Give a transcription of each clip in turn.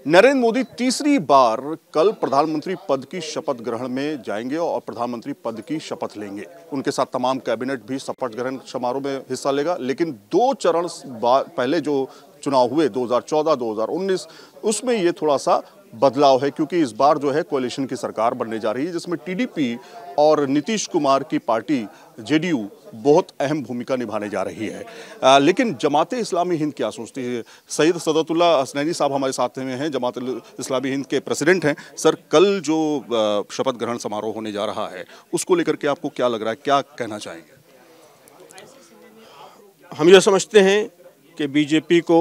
नरेंद्र मोदी तीसरी बार कल प्रधानमंत्री पद की शपथ ग्रहण में जाएंगे और प्रधानमंत्री पद की शपथ लेंगे। उनके साथ तमाम कैबिनेट भी शपथ ग्रहण समारोह में हिस्सा लेगा। लेकिन दो चरण पहले जो चुनाव हुए 2014-2019 उसमें ये थोड़ा सा बदलाव है, क्योंकि इस बार जो है कोalition की सरकार बनने जा रही है, जिसमें टीडीपी और नीतीश कुमार की पार्टी जेडीयू बहुत अहम भूमिका निभाने जा रही है। लेकिन जमात इस्लामी हिंद क्या सोचती है? सैयद सदतुल्ला हसनैनी साहब हमारे साथ में हैं, जमात इस्लामी हिंद के प्रेसिडेंट हैं। सर, कल जो शपथ ग्रहण समारोह होने जा रहा है उसको लेकर के आपको क्या लग रहा है, क्या कहना चाहेंगे? हम यह समझते हैं कि बीजेपी को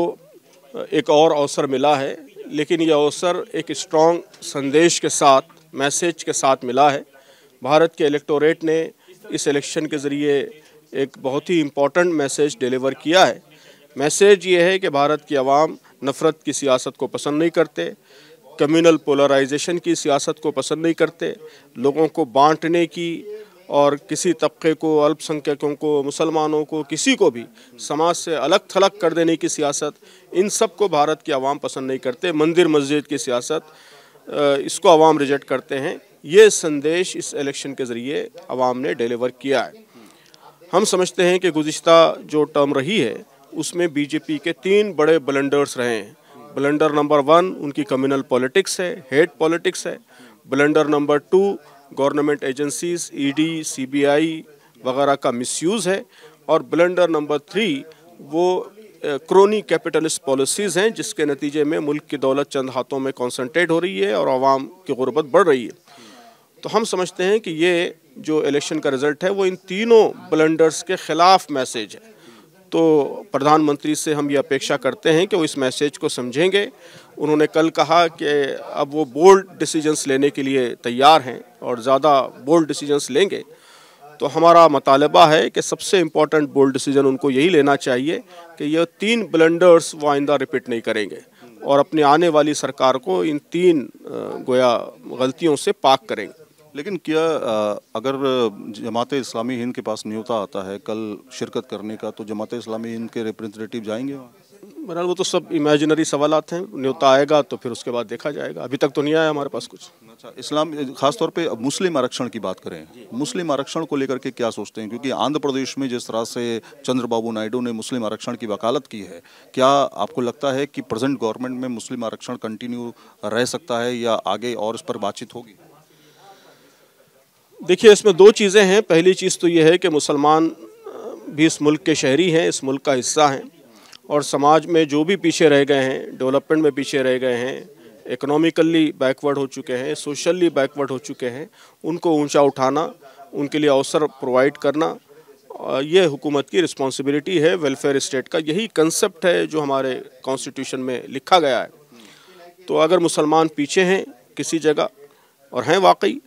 एक और अवसर मिला है, लेकिन यह अवसर एक स्ट्रॉन्ग संदेश के साथ, मैसेज के साथ मिला है। भारत के इलेक्टोरेट ने इस इलेक्शन के ज़रिए एक बहुत ही इम्पोर्टेंट मैसेज डिलीवर किया है। मैसेज ये है कि भारत की आवाम नफ़रत की सियासत को पसंद नहीं करते, कम्युनल पोलराइजेशन की सियासत को पसंद नहीं करते, लोगों को बांटने की और किसी तबके को, अल्पसंख्यकों को, मुसलमानों को, किसी को भी समाज से अलग थलग कर देने की सियासत, इन सब को भारत की आवाम पसंद नहीं करते। मंदिर मस्जिद की सियासत, इसको आवाम रिजेक्ट करते हैं। ये संदेश इस इलेक्शन के ज़रिए आवाम ने डिलीवर किया है। हम समझते हैं कि गुज़िश्ता जो टर्म रही है उसमें बीजेपी के 3 बड़े ब्लंडर्स रहे हैं। ब्लंडर नंबर 1 उनकी कम्युनल पॉलिटिक्स है, हेट पॉलिटिक्स है। Blunder number 2 government agencies, ED, CBI वगैरह का मिसयूज़ है। और ब्लंडर नंबर 3 वो क्रोनी कैपिटलिस्ट पॉलिसीज़ हैं, जिसके नतीजे में मुल्क की दौलत चंद हाथों में कॉन्सेंट्रेट हो रही है और आवाम की गुर्बत बढ़ रही है। तो हम समझते हैं कि ये जो इलेक्शन का रिज़ल्ट है वो इन तीनों ब्लंडर्स के ख़िलाफ़ मैसेज है। तो प्रधानमंत्री से हम ये अपेक्षा करते हैं कि वो इस मैसेज को समझेंगे। उन्होंने कल कहा कि अब वो बोल्ड डिसीजंस लेने के लिए तैयार हैं और ज़्यादा बोल्ड डिसीजंस लेंगे। तो हमारा मुतालबा है कि सबसे इम्पोर्टेंट बोल्ड डिसीजन उनको यही लेना चाहिए कि ये 3 ब्लंडर्स वो आइंदा रिपीट नहीं करेंगे और अपनी आने वाली सरकार को इन 3 गोया गलतियों से पाक करेंगे। लेकिन क्या अगर जमात इस्लामी हिंद के पास न्योता आता है कल शिरकत करने का, तो जमात इस्लामी हिंद के रिप्रेजेंटेटिव जाएंगे वहाँ? बहरहाल वो तो सब इमेजिनरी सवालात हैं। न्योता आएगा तो फिर उसके बाद देखा जाएगा। अभी तक तो नहीं आया हमारे पास कुछ। अच्छा, इस्लाम खासतौर पे मुस्लिम आरक्षण की बात करें, मुस्लिम आरक्षण को लेकर के क्या सोचते हैं? क्योंकि आंध्र प्रदेश में जिस तरह से चंद्रबाबू नायडू ने मुस्लिम आरक्षण की वकालत की है, क्या आपको लगता है कि प्रेजेंट गवर्नमेंट में मुस्लिम आरक्षण कंटिन्यू रह सकता है या आगे और इस पर बातचीत होगी? देखिए, इसमें 2 चीज़ें हैं। पहली चीज़ तो ये है कि मुसलमान भी इस मुल्क के शहरी हैं, इस मुल्क का हिस्सा हैं और समाज में जो भी पीछे रह गए हैं, डेवलपमेंट में पीछे रह गए हैं, इकोनॉमिकली बैकवर्ड हो चुके हैं, सोशली बैकवर्ड हो चुके हैं, उनको ऊंचा उठाना, उनके लिए अवसर प्रोवाइड करना, ये हुकूमत की रिस्पॉन्सिबिलिटी है। वेलफेयर स्टेट का यही कंसेप्ट है जो हमारे कॉन्स्टिट्यूशन में लिखा गया है। तो अगर मुसलमान पीछे हैं किसी जगह और हैं वाकई,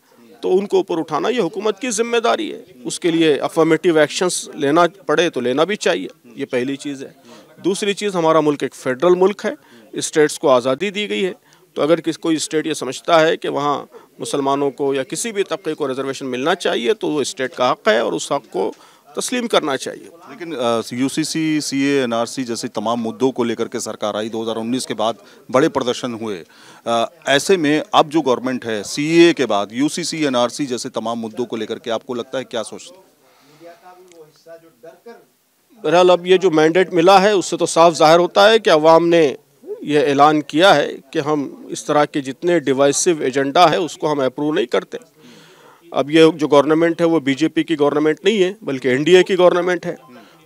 तो उनको ऊपर उठाना ये हुकूमत की जिम्मेदारी है। उसके लिए अफर्मेटिव एक्शंस लेना पड़े तो लेना भी चाहिए। ये पहली चीज़ है। दूसरी चीज़, हमारा मुल्क एक फेडरल मुल्क है, स्टेट्स को आज़ादी दी गई है। तो अगर कोई स्टेट ये समझता है कि वहाँ मुसलमानों को या किसी भी तबके को रिजर्वेशन मिलना चाहिए, तो वो स्टेट का हक़ है और उस हक़ को तस्लीम करना चाहिए। लेकिन यूसीसी, सीए, एनआरसी जैसे तमाम मुद्दों को लेकर के सरकार आई, 2019 के बाद बड़े प्रदर्शन हुए। ऐसे में अब जो गवर्नमेंट है, सीए के बाद यूसीसी, एनआरसी जैसे तमाम मुद्दों को लेकर के आपको लगता है क्या सोचते हैं? बहरहाल अब ये जो मैंडेट मिला है उससे तो साफ जाहिर होता है कि अवाम ने यह ऐलान किया है कि हम इस तरह के जितने डिवाइसिव एजेंडा है उसको हम अप्रूव नहीं करते। अब ये जो गवर्नमेंट है वो बीजेपी की गवर्नमेंट नहीं है, बल्कि एनडीए की गवर्नमेंट है।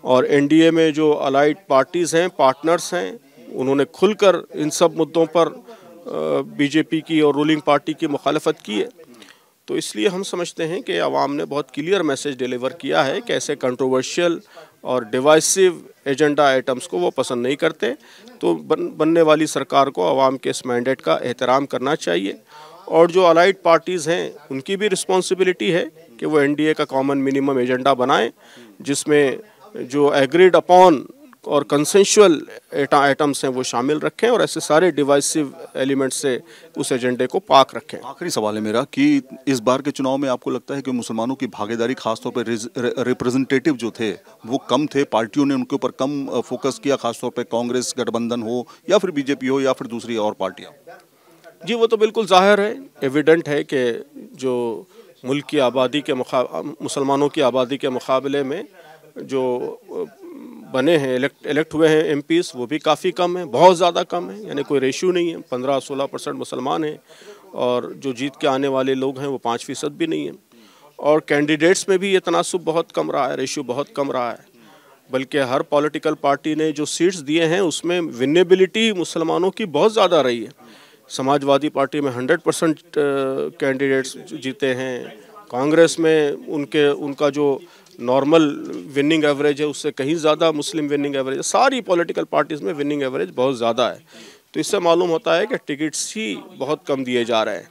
और एनडीए में जो अलाइड पार्टीज़ हैं, पार्टनर्स हैं, उन्होंने खुलकर इन सब मुद्दों पर बीजेपी की और रूलिंग पार्टी की मुखालफत की है। तो इसलिए हम समझते हैं कि आवाम ने बहुत क्लियर मैसेज डिलीवर किया है कि ऐसे कंट्रोवर्शियल और डिवाइसिव एजेंडा आइटम्स को वो पसंद नहीं करते। तो बनने वाली सरकार को आवाम के इस मैंडेट का एहतराम करना चाहिए। और जो अलाइड पार्टीज़ हैं उनकी भी रिस्पॉन्सिबिलिटी है कि वो एनडीए का कॉमन मिनिमम एजेंडा बनाएं, जिसमें जो एग्रीड अपॉन और कंसेंशुअल आइटम्स हैं वो शामिल रखें और ऐसे सारे डिवाइसिव एलिमेंट्स से उस एजेंडे को पाक रखें। आखिरी सवाल है मेरा कि इस बार के चुनाव में आपको लगता है कि मुसलमानों की भागीदारी खासतौर पर रिप्रेजेंटेटिव जो थे वो कम थे, पार्टियों ने उनके ऊपर कम फोकस किया, खासतौर पर कांग्रेस गठबंधन हो या फिर बीजेपी हो या फिर दूसरी और पार्टियां? जी, वो तो बिल्कुल जाहिर है, एविडेंट है कि जो मुल्क की आबादी के मुसलमानों की आबादी के मुकाबले में जो बने हैं इलेक्ट हुए हैं एमपीज़ वो भी काफ़ी कम है, बहुत ज़्यादा कम है, यानी कोई रेशियो नहीं है। 15-16% मुसलमान हैं और जो जीत के आने वाले लोग हैं वो 5% भी नहीं है। और कैंडिडेट्स में भी ये तनासुब बहुत कम रहा है, रेशियो बहुत कम रहा है। बल्कि हर पॉलिटिकल पार्टी ने जो सीट्स दिए हैं उसमें विनेबिलिटी मुसलमानों की बहुत ज़्यादा रही है। समाजवादी पार्टी में 100% कैंडिडेट्स जीते हैं, कांग्रेस में उनका जो नॉर्मल विनिंग एवरेज है उससे कहीं ज़्यादा मुस्लिम विनिंग एवरेज है। सारी पॉलिटिकल पार्टीज़ में विनिंग एवरेज बहुत ज़्यादा है। तो इससे मालूम होता है कि टिकट्स ही बहुत कम दिए जा रहे हैं।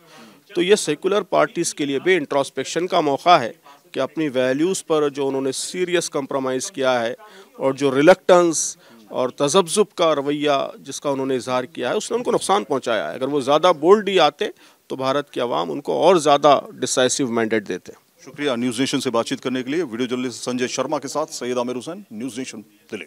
तो ये सेकुलर पार्टीज़ के लिए भी इंट्रोस्पेक्शन का मौका है कि अपनी वैल्यूज़ पर जो उन्होंने सीरियस कंप्रोमाइज़ किया है और जो रिलक्टेंस और तज़ब्ज़ुब का रवैया जिसका उन्होंने इजहार किया है उसने उनको नुकसान पहुंचाया है। अगर वो ज़्यादा बोल्ड आते तो भारत की आवाम उनको और ज़्यादा डिसाइसिव मैंडेट देते। शुक्रिया न्यूज़ नेशन से बातचीत करने के लिए। वीडियो जर्नलिस्ट संजय शर्मा के साथ सैयद आमिर हुसैन, न्यूज़ नेशन दिल्ली।